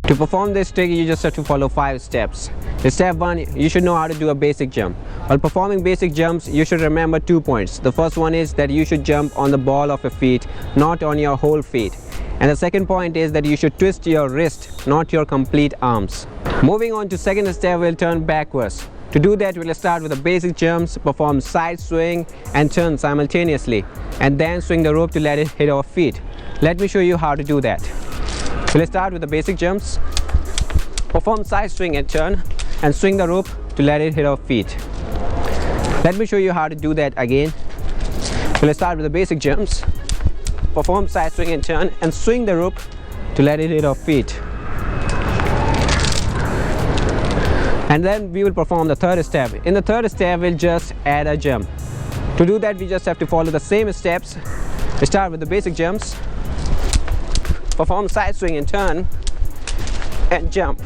To perform this trick, you just have to follow 5 steps. Step 1, you should know how to do a basic jump. While performing basic jumps, you should remember 2 points. The first one is that you should jump on the ball of your feet, not on your whole feet. And the second point is that you should twist your wrist, not your complete arms. Moving on to second step, we'll turn backwards. To do that, we'll start with the basic jumps, perform side swing and turn simultaneously, and then swing the rope to let it hit our feet. Let me show you how to do that. We'll start with the basic jumps, perform side swing and turn, and swing the rope to let it hit our feet. Let me show you how to do that again. We'll start with the basic jumps, perform side swing and turn, and swing the rope to let it hit our feet. And then we will perform the third step. In the third step, we'll just add a jump. To do that, we just have to follow the same steps. We start with the basic jumps, perform side swing and turn, and jump.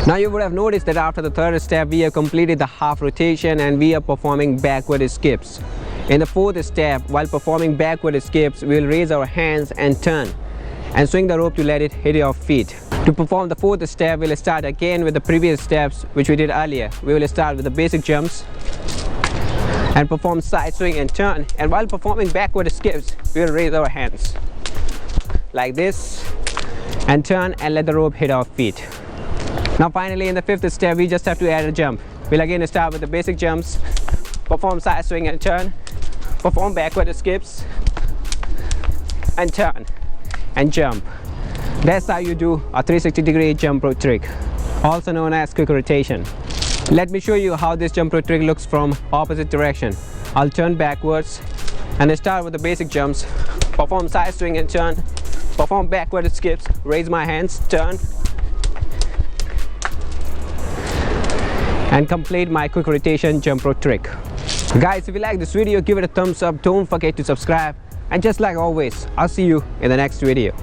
Now you would have noticed that after the third step, we have completed the half rotation and we are performing backward skips. In the fourth step, while performing backward skips, we will raise our hands and turn, and swing the rope to let it hit our feet. To perform the fourth step, we'll start again with the previous steps which we did earlier. We will start with the basic jumps and perform side swing and turn, and while performing backward skips, we will raise our hands like this and turn and let the rope hit our feet. Now finally, in the fifth step, we just have to add a jump. We'll again start with the basic jumps, perform side swing and turn, perform backward skips and turn and jump. That's how you do a 360-degree jump rope trick, also known as quick rotation. Let me show you how this jump rope trick looks from opposite direction. I'll turn backwards and start with the basic jumps, perform side swing and turn, perform backward skips, raise my hands, turn, and complete my quick rotation jump rope trick. Guys, if you like this video, give it a thumbs up, don't forget to subscribe, and just like always, I'll see you in the next video.